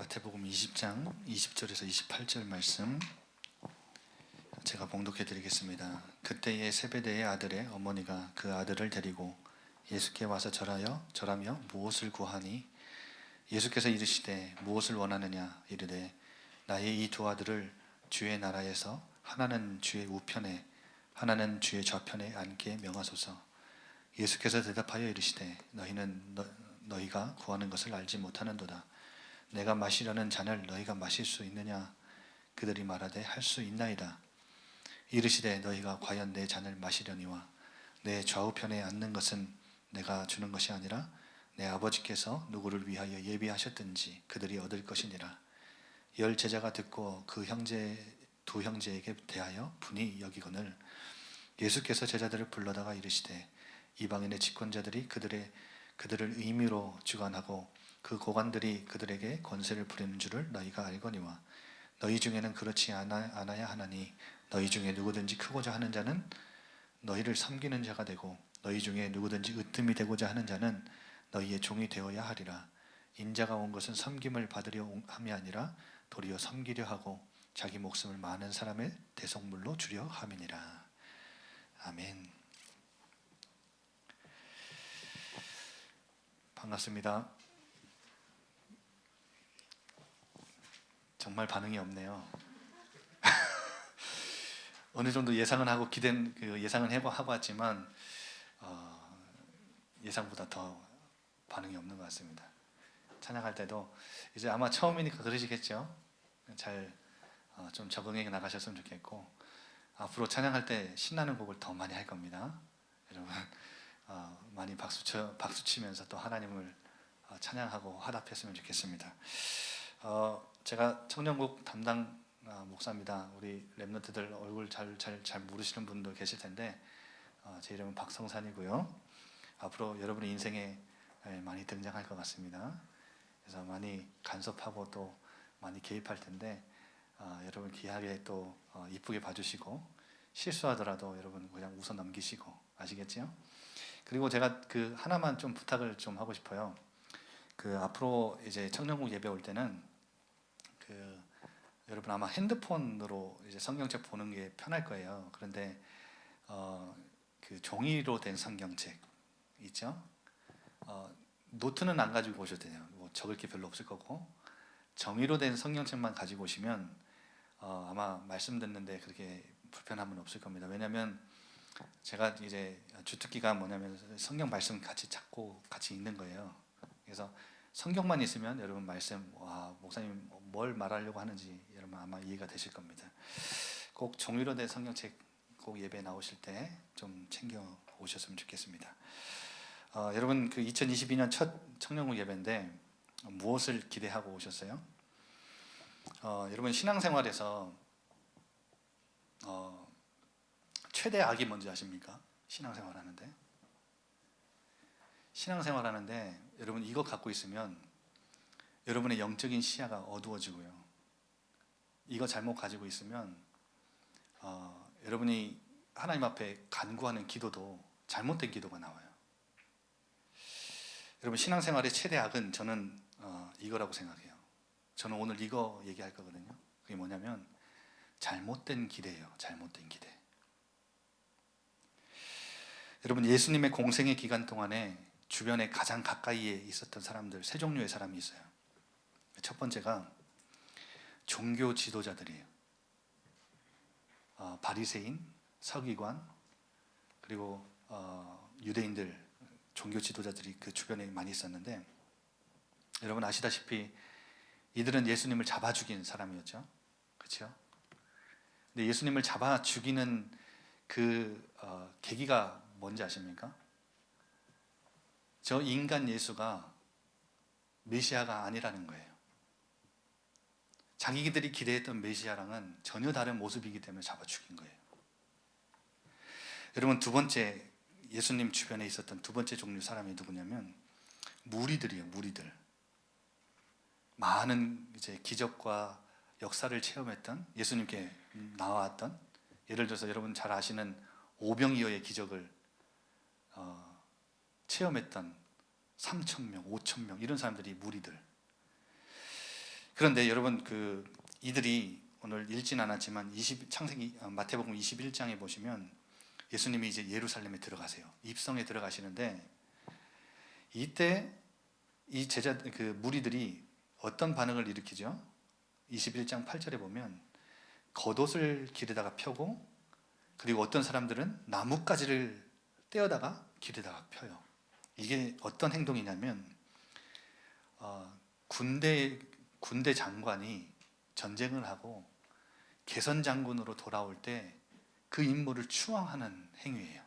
마태복음 20장 20절에서 28절 말씀 제가 봉독해 드리겠습니다. 그때에 세베대의 아들의 어머니가 그 아들을 데리고 예수께 와서 절하며 무엇을 구하니 예수께서 이르시되 무엇을 원하느냐 이르되 나의 이 두 아들을 주의 나라에서 하나는 주의 우편에 하나는 주의 좌편에 앉게 명하소서. 예수께서 대답하여 이르시되 너희가 구하는 것을 알지 못하는도다. 내가 마시려는 잔을 너희가 마실 수 있느냐? 그들이 말하되 할 수 있나이다. 이르시되 너희가 과연 내 잔을 마시려니와 내 좌우편에 앉는 것은 내가 주는 것이 아니라 내 아버지께서 누구를 위하여 예비하셨든지 그들이 얻을 것이니라. 10 제자가 듣고 두 형제에게 대하여 분이 여기거늘 예수께서 제자들을 불러다가 이르시되 이방인의 집권자들이 그들을 의미로 주관하고 그 고관들이 그들에게 권세를 부리는 줄을 너희가 알거니와 너희 중에는 그렇지 않아야 하나니 너희 중에 누구든지 크고자 하는 자는 너희를 섬기는 자가 되고 너희 중에 누구든지 으뜸이 되고자 하는 자는 너희의 종이 되어야 하리라. 인자가 온 것은 섬김을 받으려 함이 아니라 도리어 섬기려 하고 자기 목숨을 많은 사람의 대속물로 주려 함이니라. 아멘. 반갑습니다. 정말 반응이 없네요. 어느 정도 예상은 하고 예상은 하고 왔지만 예상보다 더 반응이 없는 것 같습니다. 찬양할 때도 이제 아마 처음이니까 그러시겠죠. 잘 좀 적응해 나가셨으면 좋겠고 앞으로 찬양할 때 신나는 곡을 더 많이 할 겁니다. 여러분 많이 박수 치면서 또 하나님을 찬양하고 화답했으면 좋겠습니다. 제가 청년국 담당 목사입니다. 우리 랩런트들 얼굴 잘 모르시는 분도 계실 텐데 제 이름은 박성산이고요. 앞으로 여러분의 인생에 많이 등장할 것 같습니다. 그래서 많이 간섭하고 또 많이 개입할 텐데 여러분 귀하게 또 이쁘게 봐주시고 실수하더라도 여러분 그냥 웃어 넘기시고 아시겠죠? 그리고 제가 그 하나만 좀 부탁을 좀 하고 싶어요. 그 앞으로 이제 청년국 예배 올 때는 여러분 아마 핸드폰으로 이제 성경책 보는 게 편할 거예요. 그런데 그 종이로 된 성경책 있죠? 노트는 안 가지고 오셔도 돼요. 뭐 적을 게 별로 없을 거고 종이로 된 성경책만 가지고 오시면 아마 말씀 듣는데 그렇게 불편함은 없을 겁니다. 왜냐하면 제가 이제 주특기가 뭐냐면 성경 말씀 같이 찾고 같이 읽는 거예요. 그래서 성경만 있으면 여러분 말씀 목사님 뭘 말하려고 하는지 여러분 아마 이해가 되실 겁니다. 꼭 종이로 된 성경책 꼭 예배 나오실 때 좀 챙겨 오셨으면 좋겠습니다. 여러분 그 2022년 첫 청년국 예배인데 무엇을 기대하고 오셨어요? 여러분 신앙생활에서 최대 악이 뭔지 아십니까? 신앙생활 하는데 여러분 이거 갖고 있으면 여러분의 영적인 시야가 어두워지고요. 이거 잘못 가지고 있으면 여러분이 하나님 앞에 간구하는 기도도 잘못된 기도가 나와요. 여러분 신앙생활의 최대 악은 저는 이거라고 생각해요. 저는 오늘 이거 얘기할 거거든요. 그게 뭐냐면 잘못된 기대예요. 잘못된 기대. 여러분 예수님의 공생의 기간 동안에 주변에 가장 가까이에 있었던 사람들 세 종류의 사람이 있어요. 첫 번째가 종교 지도자들이에요. 바리새인, 서기관, 그리고 유대인들 종교 지도자들이 그 주변에 많이 있었는데 여러분 아시다시피 이들은 예수님을 잡아 죽인 사람이었죠. 그렇죠? 근데 예수님을 잡아 죽이는 그 계기가 뭔지 아십니까? 저 인간 예수가 메시아가 아니라는 거예요. 자기들이 기대했던 메시아랑은 전혀 다른 모습이기 때문에 잡아 죽인 거예요. 여러분 두 번째 예수님 주변에 있었던 두 번째 종류 사람이 누구냐면 무리들이에요. 무리들. 많은 이제 기적과 역사를 체험했던 예수님께 나왔던 예를 들어서 여러분 잘 아시는 오병이어의 기적을 체험했던 3,000명, 5,000명 이런 사람들이 무리들. 그런데 여러분 이들이 오늘 읽진 않았지만 마태복음 21장에 보시면 예수님이 이제 예루살렘에 들어가세요. 입성에 들어가시는데 이때 이 무리들이 어떤 반응을 일으키죠? 21장 8절에 보면 겉옷을 길에다가 펴고, 그리고 어떤 사람들은 나뭇가지를 떼어다가 길에다가 펴요. 이게 어떤 행동이냐면 군대 장관이 전쟁을 하고 개선 장군으로 돌아올 때 그 인물을 추앙하는 행위예요.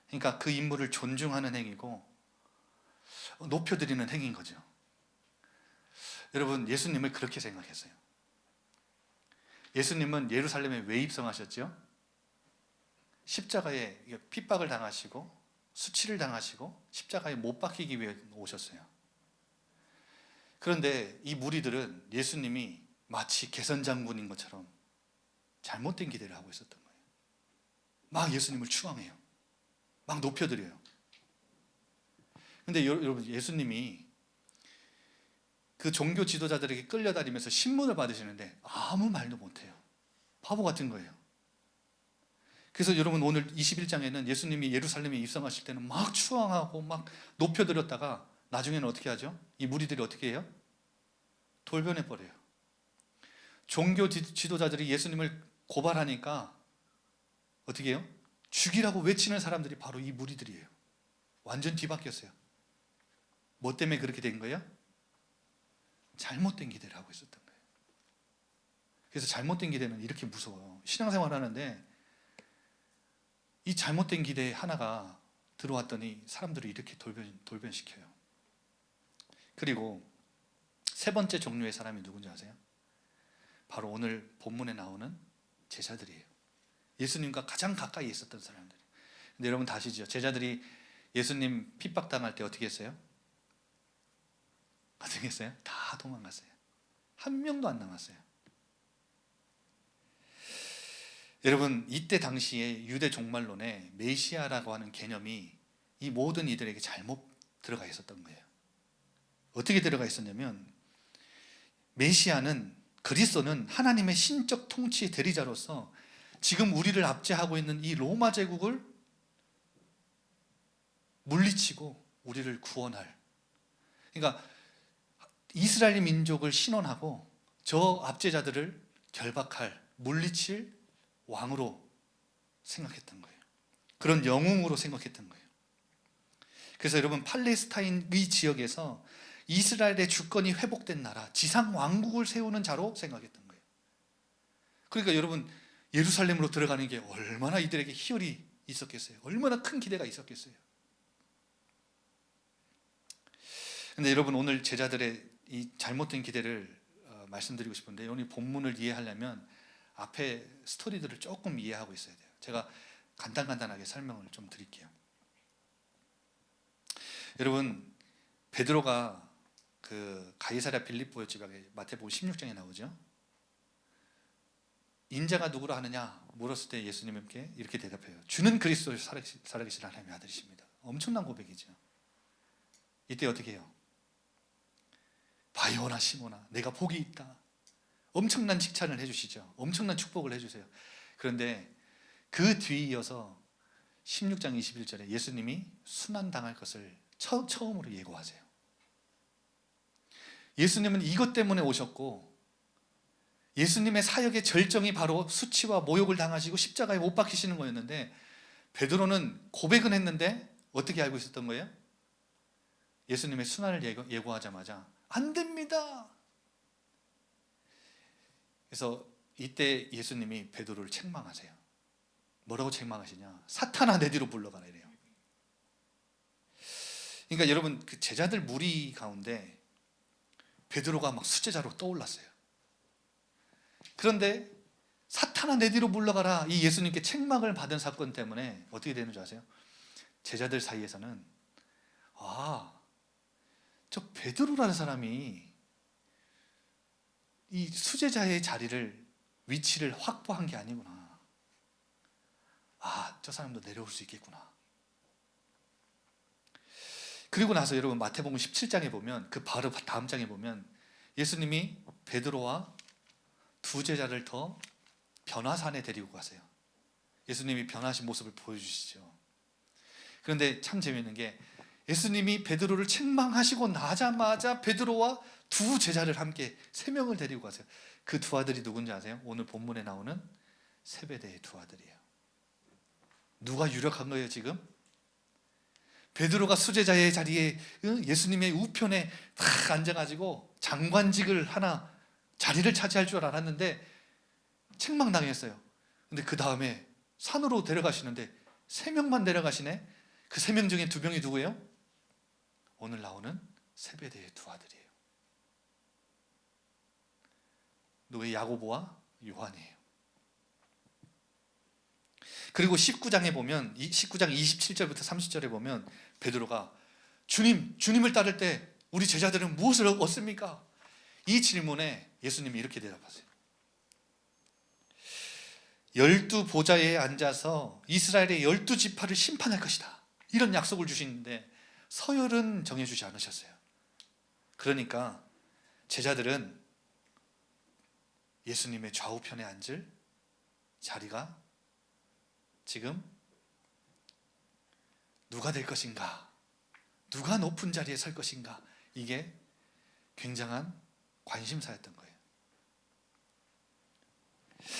그러니까 그 인물을 존중하는 행위고 높여드리는 행위인 거죠. 여러분, 예수님을 그렇게 생각했어요. 예수님은 예루살렘에 왜 입성하셨죠? 십자가에 핍박을 당하시고 수치를 당하시고 십자가에 못 박히기 위해 오셨어요. 그런데 이 무리들은 예수님이 마치 개선 장군인 것처럼 잘못된 기대를 하고 있었던 거예요. 막 예수님을 추앙해요. 막 높여드려요. 그런데 여러분, 예수님이 그 종교 지도자들에게 끌려다니면서 신문을 받으시는데 아무 말도 못해요. 바보 같은 거예요. 그래서 여러분, 오늘 21장에는 예수님이 예루살렘에 입성하실 때는 막 추앙하고 막 높여드렸다가 나중에는 어떻게 하죠? 이 무리들이 어떻게 해요? 돌변해버려요. 종교 지도자들이 예수님을 고발하니까 어떻게 해요? 죽이라고 외치는 사람들이 바로 이 무리들이에요. 완전 뒤바뀌었어요. 뭐 때문에 그렇게 된 거예요? 잘못된 기대를 하고 있었던 거예요. 그래서 잘못된 기대는 이렇게 무서워요. 신앙생활 하는데 이 잘못된 기대 하나가 들어왔더니 사람들을 이렇게 돌변시켜요. 그리고 세 번째 종류의 사람이 누군지 아세요? 바로 오늘 본문에 나오는 제자들이에요. 예수님과 가장 가까이 있었던 사람들. 근데 여러분 다 아시죠? 제자들이 예수님 핍박당할 때 어떻게 했어요? 어떻게 했어요? 다 도망갔어요. 한 명도 안 남았어요. 여러분, 이때 당시에 유대 종말론에 메시아라고 하는 개념이 이 모든 이들에게 잘못 들어가 있었던 거예요. 어떻게 들어가 있었냐면, 메시아는, 그리스도는 하나님의 신적 통치의 대리자로서 지금 우리를 압제하고 있는 이 로마 제국을 물리치고 우리를 구원할, 그러니까 이스라엘 민족을 신원하고 저 압제자들을 결박할, 물리칠 왕으로 생각했던 거예요. 그런 영웅으로 생각했던 거예요. 그래서 여러분, 팔레스타인의 지역에서 이스라엘의 주권이 회복된 나라, 지상 왕국을 세우는 자로 생각했던 거예요. 그러니까 여러분, 예루살렘으로 들어가는 게 얼마나 이들에게 희열이 있었겠어요. 얼마나 큰 기대가 있었겠어요. 근데 여러분, 오늘 제자들의 이 잘못된 기대를 말씀드리고 싶은데, 오늘 본문을 이해하려면 앞에 스토리들을 조금 이해하고 있어야 돼요. 제가 간단하게 설명을 좀 드릴게요. 여러분, 베드로가 그 가이사랴 빌립보 지방에 마태복음 16장에 나오죠. 인자가 누구라 하느냐 물었을 때 예수님께 이렇게 대답해요. 주는 그리스도 살아계신 하나님의 아들이십니다. 엄청난 고백이죠. 이때 어떻게 해요? 바요나 시모나, 내가 복이 있다. 엄청난 칭찬을 해주시죠. 엄청난 축복을 해주세요. 그런데 그 뒤에 이어서 16장 21절에 예수님이 순환당할 것을 처음으로 예고하세요. 예수님은 이것 때문에 오셨고, 예수님의 사역의 절정이 바로 수치와 모욕을 당하시고 십자가에 못 박히시는 거였는데, 베드로는 고백은 했는데 어떻게 알고 있었던 거예요? 예수님의 순환을 예고하자마자 안 됩니다. 그래서 이때 예수님이 베드로를 책망하세요. 뭐라고 책망하시냐? 사탄아, 내 뒤로 물러가라 이래요. 그러니까 여러분, 그 제자들 무리 가운데 베드로가 막 수제자로 떠올랐어요. 그런데 사탄아, 내 뒤로 물러가라, 이 예수님께 책망을 받은 사건 때문에 어떻게 되는 줄 아세요? 제자들 사이에서는 저 베드로라는 사람이 이 수제자의 위치를 확보한 게 아니구나. 저 사람도 내려올 수 있겠구나. 그리고 나서 여러분, 마태복음 17장에 보면, 그 바로 다음 장에 보면 예수님이 베드로와 두 제자를 더 변화산에 데리고 가세요. 예수님이 변하신 모습을 보여주시죠. 그런데 참 재미있는 게 예수님이 베드로를 책망하시고 나자마자 베드로와 두 제자를 함께 세 명을 데리고 가세요. 그 두 아들이 누군지 아세요? 오늘 본문에 나오는 세베대의 두 아들이에요. 누가 유력한 거예요 지금? 베드로가 수제자의 자리에 예수님의 우편에 딱 앉아가지고 장관직을 하나 자리를 차지할 줄 알았는데 책망당했어요. 근데 그 다음에 산으로 데려가시는데 세 명만 데려가시네. 그 세 명 중에 두 명이 누구예요? 오늘 나오는 세베대의 두 아들이에요. 누구의? 야고보와 요한이에요. 그리고 19장에 보면 19장 27절부터 30절에 보면 베드로가 주님을 따를 때 우리 제자들은 무엇을 얻습니까? 이 질문에 예수님이 이렇게 대답하세요. 12 보좌에 앉아서 이스라엘의 12지파를 심판할 것이다. 이런 약속을 주시는데 서열은 정해주지 않으셨어요. 그러니까 제자들은 예수님의 좌우편에 앉을 자리가 지금 누가 될 것인가, 누가 높은 자리에 설 것인가, 이게 굉장한 관심사였던 거예요.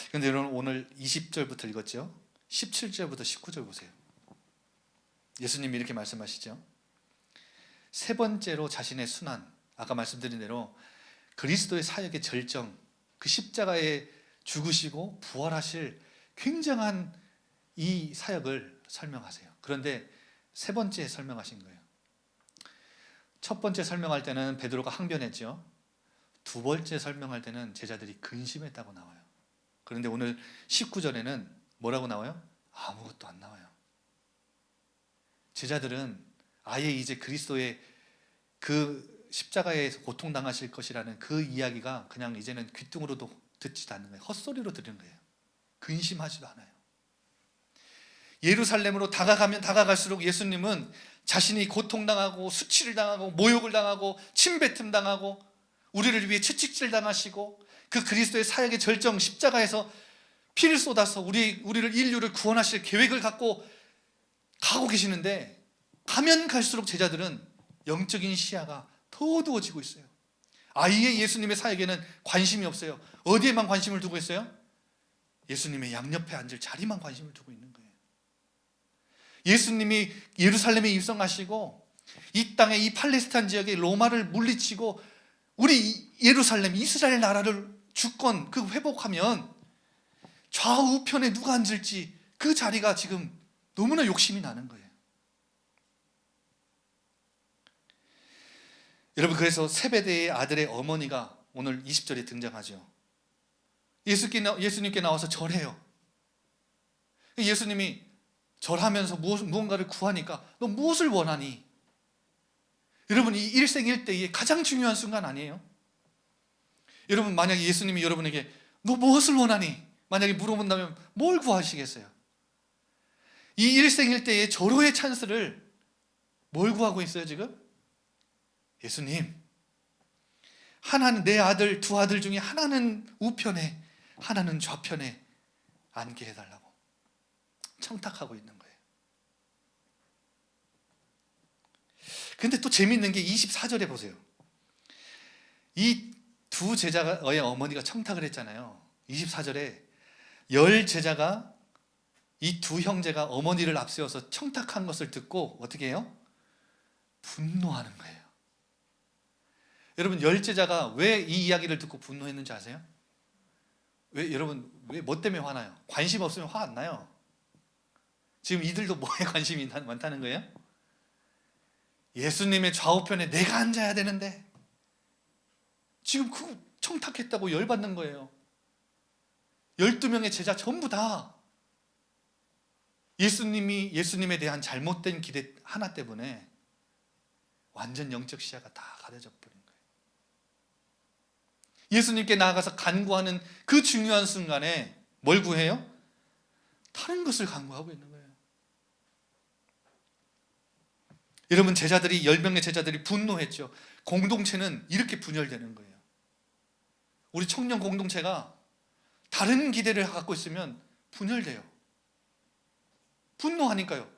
그런데 여러분 오늘 20절부터 읽었죠? 17절부터 19절 보세요. 예수님이 이렇게 말씀하시죠. 세 번째로 자신의 순환, 아까 말씀드린 대로 그리스도의 사역의 절정, 그 십자가에 죽으시고 부활하실 굉장한 이 사역을 설명하세요. 그런데 세 번째 설명하신 거예요. 첫 번째 설명할 때는 베드로가 항변했죠. 두 번째 설명할 때는 제자들이 근심했다고 나와요. 그런데 오늘 19절에는 뭐라고 나와요? 아무것도 안 나와요. 제자들은 아예 이제 그리스도의 그 십자가에서 고통당하실 것이라는 그 이야기가 그냥 이제는 귀뚱으로도 듣지도 않는 거예요. 헛소리로 들은 거예요. 근심하지도 않아요. 예루살렘으로 다가가면 다가갈수록 예수님은 자신이 고통당하고 수치를 당하고 모욕을 당하고 침뱉음 당하고 우리를 위해 채찍질 당하시고 그 그리스도의 사역의 절정 십자가에서 피를 쏟아서 우리를 인류를 구원하실 계획을 갖고 가고 계시는데 가면 갈수록 제자들은 영적인 시야가 더 어두워지고 있어요. 아예 예수님의 사역에는 관심이 없어요. 어디에만 관심을 두고 있어요? 예수님의 양옆에 앉을 자리만 관심을 두고 있는 거예요. 예수님이 예루살렘에 입성하시고 이 땅에 이 팔레스타인 지역에 로마를 물리치고 우리 예루살렘 이스라엘 나라를 주권 그 회복하면 좌우편에 누가 앉을지 그 자리가 지금 너무나 욕심이 나는 거예요. 여러분, 그래서 세베대의 아들의 어머니가 오늘 20절에 등장하죠. 예수님께 나와서 절해요. 예수님이 절하면서 무언가를 구하니까 너 무엇을 원하니? 여러분, 이 일생일대의 가장 중요한 순간 아니에요? 여러분, 만약에 예수님이 여러분에게 너 무엇을 원하니? 만약에 물어본다면 뭘 구하시겠어요? 이 일생일대의 절호의 찬스를 뭘 구하고 있어요 지금? 예수님, 하나는 내 아들, 두 아들 중에 하나는 우편에 하나는 좌편에 앉게 해달라고 청탁하고 있는 거예요. 근데 또 재밌는 게 24절에 보세요. 이 두 제자의 어머니가 청탁을 했잖아요. 24절에 10 제자가 이 두 형제가 어머니를 앞세워서 청탁한 것을 듣고 어떻게 해요? 분노하는 거예요. 여러분, 10 제자가 왜 이 이야기를 듣고 분노했는지 아세요? 여러분, 왜 뭐 때문에 화나요? 관심 없으면 화 안 나요. 지금 이들도 뭐에 관심이 많다는 거예요? 예수님의 좌우편에 내가 앉아야 되는데 지금 그거 청탁했다고 열받는 거예요. 12명의 제자 전부 다 예수님에 대한 잘못된 기대 하나 때문에 완전 영적 시야가 다 가려져 버린 거예요. 예수님께 나아가서 간구하는 그 중요한 순간에 뭘 구해요? 다른 것을 간구하고 있는 거예요. 여러분, 10명의 제자들이 분노했죠. 공동체는 이렇게 분열되는 거예요. 우리 청년 공동체가 다른 기대를 갖고 있으면 분열돼요. 분노하니까요.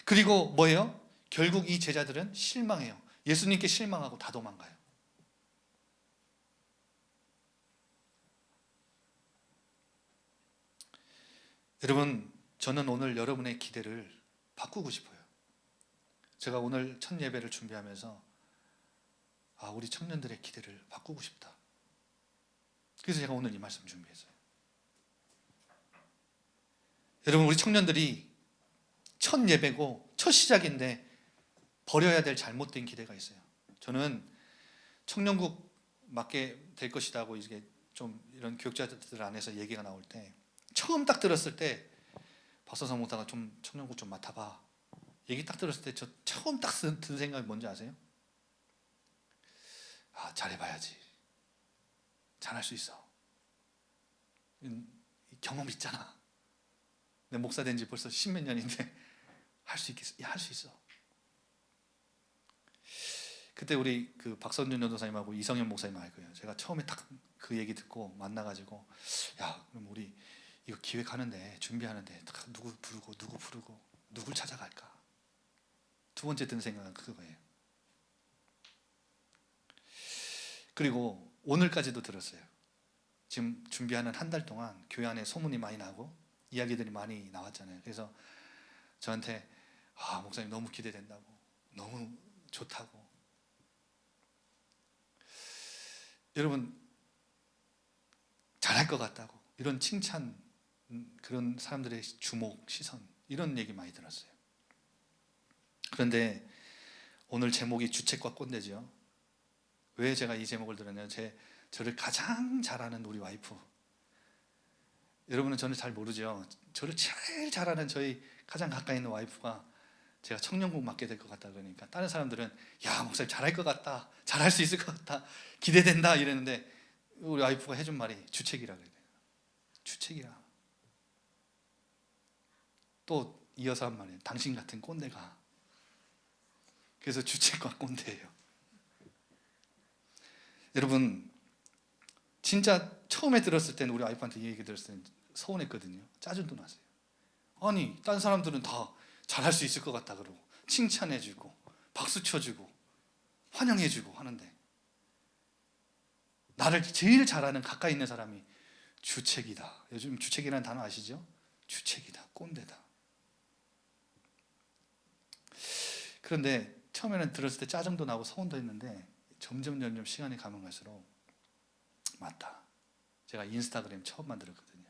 그리고 뭐예요? 결국 이 제자들은 실망해요. 예수님께 실망하고 다 도망가요. 여러분, 저는 오늘 여러분의 기대를 바꾸고 싶어요. 제가 오늘 첫 예배를 준비하면서 우리 청년들의 기대를 바꾸고 싶다. 그래서 제가 오늘 이 말씀 준비했어요. 여러분, 우리 청년들이 첫 예배고 첫 시작인데 버려야 될 잘못된 기대가 있어요. 저는 청년국 맡게 될 것이라고 이게 좀 이런 교육자들 안에서 얘기가 나올 때 처음 딱 들었을 때 박사성 목사가 좀 청년국 좀 맡아봐. 얘기 딱 들었을 때 저 처음 딱 든 생각이 뭔지 아세요? 잘해봐야지. 잘할 수 있어. 경험 있잖아. 내 목사 된 지 벌써 십몇 년인데 할 수 있어. 그때 우리 그 박선준 전도사님하고 이성현 목사님 알 거예요. 제가 처음에 딱 그 얘기 듣고 만나가지고 그럼 우리 이거 기획하는데 준비하는데 누구 부르고 누굴 찾아갈까? 두 번째 든 생각은 그거예요. 그리고 오늘까지도 들었어요. 지금 준비하는 한 달 동안 교회 안에 소문이 많이 나고 이야기들이 많이 나왔잖아요. 그래서 저한테 목사님 너무 기대된다고, 너무 좋다고. 여러분, 잘할 것 같다고 이런 칭찬, 그런 사람들의 주목, 시선, 이런 얘기 많이 들었어요. 그런데 오늘 제목이 주책과 꼰대죠. 왜 제가 이 제목을 들었냐면 저를 가장 잘하는 우리 와이프, 여러분은 저는 잘 모르죠. 저를 제일 잘하는 저희 가장 가까이 있는 와이프가 제가 청년국 맡게 될 것 같다 그러니까 다른 사람들은 목사님 잘할 것 같다, 잘할 수 있을 것 같다, 기대된다 이랬는데 우리 와이프가 해준 말이 주책이라 그래요. 주책이야. 또 이어서 한 말이에요. 당신 같은 꼰대가. 그래서 주책과 꼰대예요. 여러분, 진짜 처음에 들었을 때는 우리 와이프한테 이 얘기 들었을 때는 서운했거든요. 짜증도 났어요. 아니, 다른 사람들은 다 잘할 수 있을 것 같다 그러고 칭찬해주고 박수 쳐주고 환영해주고 하는데 나를 제일 잘하는 가까이 있는 사람이 주책이다. 요즘 주책이라는 단어 아시죠? 주책이다, 꼰대다. 그런데 처음에는 들었을 때 짜증도 나고 서운도 했는데 점점 시간이 가면 갈수록 맞다. 제가 인스타그램 처음 만들었거든요.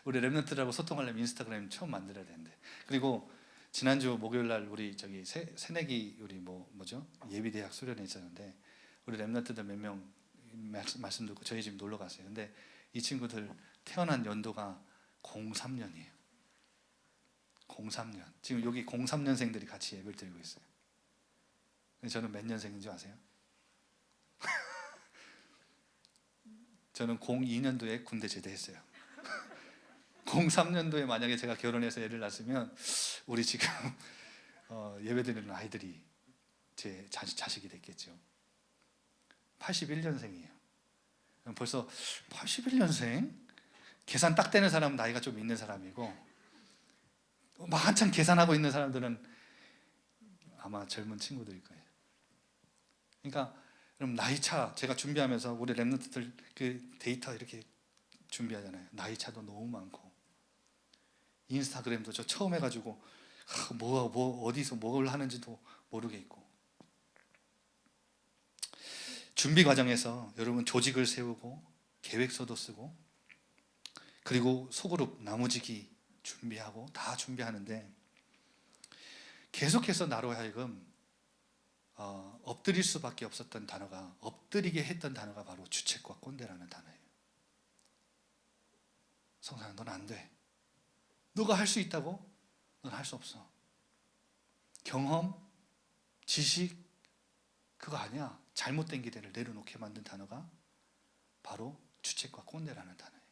우리 랩런트들하고 소통하려면 인스타그램 처음 만들어야 되는데. 그리고 지난주 목요일 날 우리 새내기 우리 뭐죠? 예비대학 수련회 있었는데 우리 랩런트들 몇 명 말씀 듣고 저희 집 놀러 갔어요. 근데 이 친구들 태어난 연도가 03년이에요. 03년. 지금 여기 03년생들이 같이 예배를 드리고 있어요. 저는 몇 년생인 줄 아세요? 저는 02년도에 군대 제대했어요. 03년도에 만약에 제가 결혼해서 애를 낳았으면 우리 지금 예배드리는 아이들이 제 자식이 됐겠죠. 81년생이에요. 벌써 81년생? 계산 딱 되는 사람은 나이가 좀 있는 사람이고 막 한참 계산하고 있는 사람들은 아마 젊은 친구들일 거예요. 그러니까 여러분, 나이차 제가 준비하면서 우리 랩런트들 그 데이터 이렇게 준비하잖아요. 나이차도 너무 많고 인스타그램도 저 처음 해가지고 어디서 뭘 하는지도 모르겠고 준비 과정에서 여러분 조직을 세우고 계획서도 쓰고 그리고 소그룹 나무지기 준비하고 다 준비하는데 계속해서 나로 하여금 엎드릴 수밖에 없었던 단어가, 엎드리게 했던 단어가 바로 주책과 꼰대라는 단어예요. 성사야, 넌 안 돼. 너가 할 수 있다고? 넌 할 수 없어. 경험, 지식, 그거 아니야. 잘못된 기대를 내려놓게 만든 단어가 바로 주책과 꼰대라는 단어예요.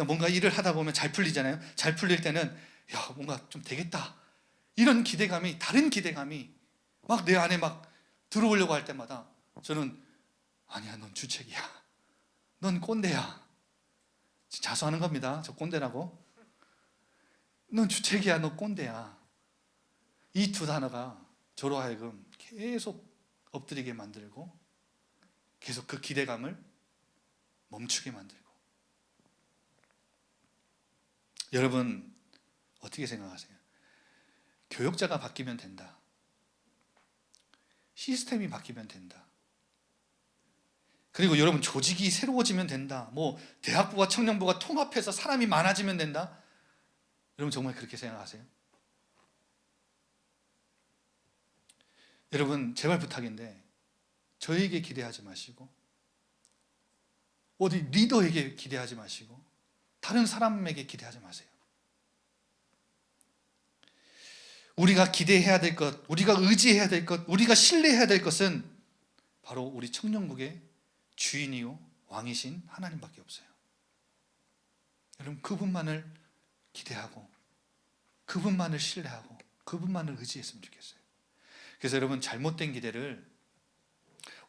뭔가 일을 하다 보면 잘 풀리잖아요. 잘 풀릴 때는 뭔가 좀 되겠다, 이런 기대감이, 다른 기대감이 막 내 안에 막 들어오려고 할 때마다 저는 아니야, 넌 주책이야, 넌 꼰대야. 자수하는 겁니다. 저 꼰대라고. 넌 주책이야, 너 꼰대야. 이 두 단어가 저로 하여금 계속 엎드리게 만들고 계속 그 기대감을 멈추게 만들고. 여러분 어떻게 생각하세요? 교역자가 바뀌면 된다, 시스템이 바뀌면 된다, 그리고 여러분 조직이 새로워지면 된다, 뭐 대학부와 청년부가 통합해서 사람이 많아지면 된다, 여러분 정말 그렇게 생각하세요? 여러분 제발 부탁인데 저에게 기대하지 마시고 어디 리더에게 기대하지 마시고 다른 사람에게 기대하지 마세요. 우리가 기대해야 될 것, 우리가 의지해야 될 것, 우리가 신뢰해야 될 것은 바로 우리 청년국의 주인이요 왕이신 하나님밖에 없어요. 여러분 그분만을 기대하고 그분만을 신뢰하고 그분만을 의지했으면 좋겠어요. 그래서 여러분 잘못된 기대를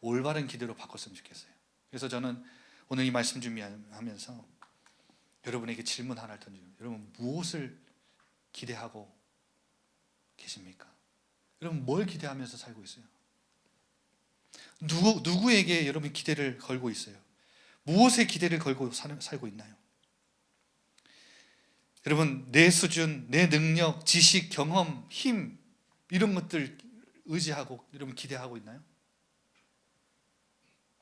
올바른 기대로 바꿨으면 좋겠어요. 그래서 저는 오늘 이 말씀 준비하면서 여러분에게 질문 하나를 던져요. 여러분 무엇을 기대하고 계십니까? 여러분 뭘 기대하면서 살고 있어요? 누구에게 여러분 기대를 걸고 있어요? 무엇에 기대를 걸고 살고 있나요? 여러분 내 수준, 내 능력, 지식, 경험, 힘 이런 것들 의지하고 여러분 기대하고 있나요?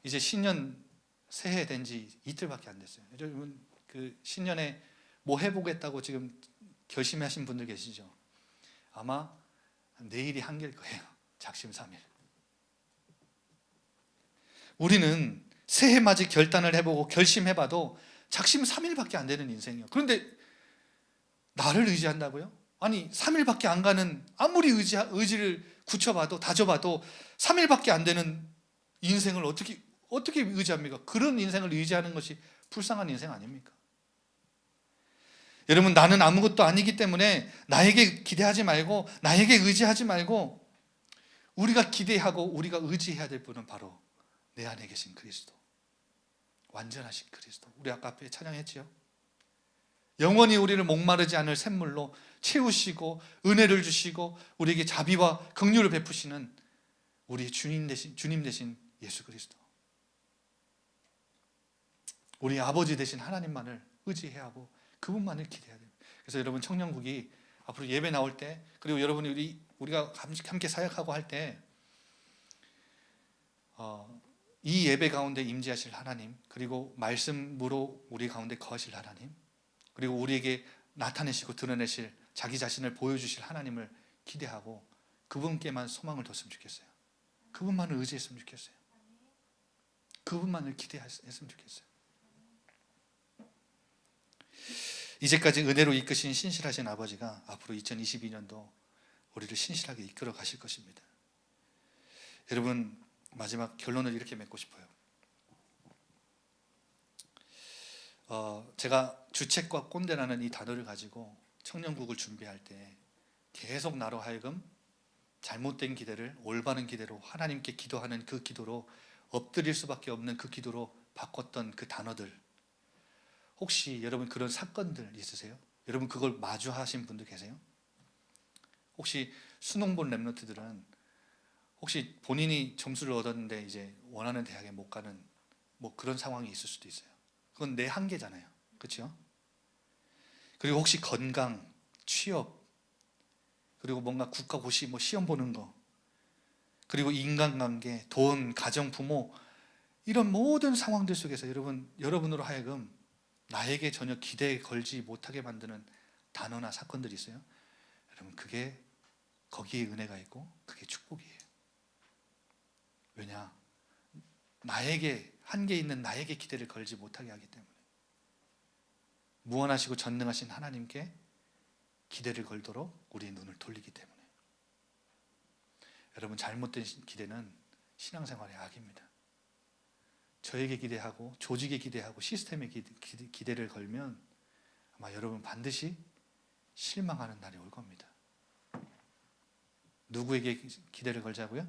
이제 신년 새해 된 지 이틀밖에 안 됐어요. 여러분 그 신년에 뭐 해보겠다고 지금 결심하신 분들 계시죠? 아마 내일이 한계일 거예요. 작심삼일. 우리는 새해 맞이 결단을 해보고 결심해봐도 작심삼일밖에 안 되는 인생이에요. 그런데 나를 의지한다고요? 아니 3일밖에 안 가는, 아무리 의지를 굳혀봐도 다져봐도 3일밖에 안 되는 인생을 어떻게 의지합니까? 그런 인생을 의지하는 것이 불쌍한 인생 아닙니까? 여러분 나는 아무것도 아니기 때문에 나에게 기대하지 말고 나에게 의지하지 말고 우리가 기대하고 우리가 의지해야 될 분은 바로 내 안에 계신 그리스도, 완전하신 그리스도. 우리 아까 앞에 찬양했지요? 영원히 우리를 목마르지 않을 샘물로 채우시고 은혜를 주시고 우리에게 자비와 긍휼을 베푸시는 우리 주님 되신 예수 그리스도, 우리 아버지 되신 하나님만을 의지해야 하고 그분만을 기대해야 돼요. 그래서 여러분 청년국이 앞으로 예배 나올 때, 그리고 여러분이 우리가 함께 사역하고 할 때 이 예배 가운데 임재하실 하나님, 그리고 말씀으로 우리 가운데 거하실 하나님, 그리고 우리에게 나타내시고 드러내실 자기 자신을 보여주실 하나님을 기대하고 그분께만 소망을 뒀으면 좋겠어요. 그분만을 의지했으면 좋겠어요. 그분만을 기대했으면 좋겠어요. 이제까지 은혜로 이끄신 신실하신 아버지가 앞으로 2022년도 우리를 신실하게 이끌어 가실 것입니다. 여러분 마지막 결론을 이렇게 맺고 싶어요. 제가 주책과 꼰대라는 이 단어를 가지고 청년국을 준비할 때 계속 나로 하여금 잘못된 기대를 올바른 기대로, 하나님께 기도하는 그 기도로, 엎드릴 수밖에 없는 그 기도로 바꿨던 그 단어들, 혹시 여러분 그런 사건들 있으세요? 여러분 그걸 마주하신 분들 계세요? 혹시 수능 본 랩런트들은 혹시 본인이 점수를 얻었는데 이제 원하는 대학에 못 가는 뭐 그런 상황이 있을 수도 있어요. 그건 내 한계잖아요. 그렇죠? 그리고 혹시 건강, 취업, 그리고 뭔가 국가고시 뭐 시험 보는 거, 그리고 인간관계, 돈, 가정, 부모, 이런 모든 상황들 속에서 여러분으로 하여금 나에게 전혀 기대에 걸지 못하게 만드는 단어나 사건들이 있어요. 여러분 그게 거기에 은혜가 있고 그게 축복이에요. 왜냐? 나에게 한계 있는 나에게 기대를 걸지 못하게 하기 때문에. 무한하시고 전능하신 하나님께 기대를 걸도록 우리의 눈을 돌리기 때문에. 여러분 잘못된 기대는 신앙생활의 악입니다. 저에게 기대하고 조직에 기대하고 시스템에 기대를 걸면 아마 여러분 반드시 실망하는 날이 올 겁니다. 누구에게 기대를 걸자고요?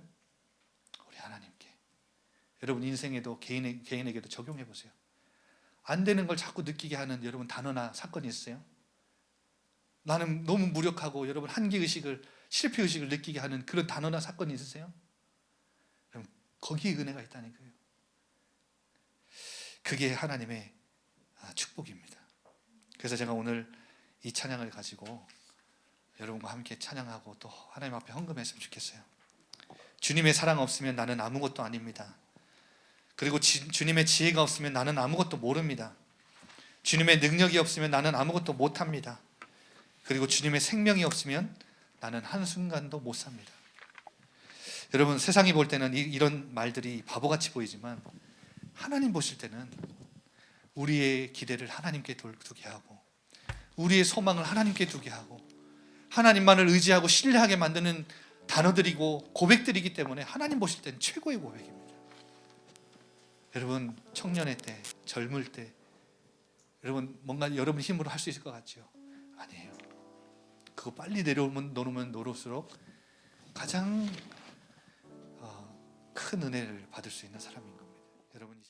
우리 하나님께. 여러분 인생에도 개인에게도 적용해 보세요. 안 되는 걸 자꾸 느끼게 하는 여러분 단어나 사건이 있어요? 나는 너무 무력하고 여러분 한계의식을, 실패의식을 느끼게 하는 그런 단어나 사건이 있으세요? 그럼 거기에 은혜가 있다는 거예요. 그게 하나님의 축복입니다. 그래서 제가 오늘 이 찬양을 가지고 여러분과 함께 찬양하고 또 하나님 앞에 헌금했으면 좋겠어요. 주님의 사랑 없으면 나는 아무것도 아닙니다. 그리고 주님의 지혜가 없으면 나는 아무것도 모릅니다. 주님의 능력이 없으면 나는 아무것도 못합니다. 그리고 주님의 생명이 없으면 나는 한순간도 못 삽니다. 여러분, 세상이 볼 때는 이런 말들이 바보같이 보이지만 하나님 보실 때는 우리의 기대를 하나님께 두게 하고 우리의 소망을 하나님께 두게 하고 하나님만을 의지하고 신뢰하게 만드는 단어들이고 고백들이기 때문에 하나님 보실 때는 최고의 고백입니다. 여러분, 청년의 때, 젊을 때 여러분 뭔가 여러분 힘으로 할 수 있을 것 같죠? 아니에요. 그거 빨리 놓으면 놓을수록 가장 큰 은혜를 받을 수 있는 사람인 겁니다. 여러분.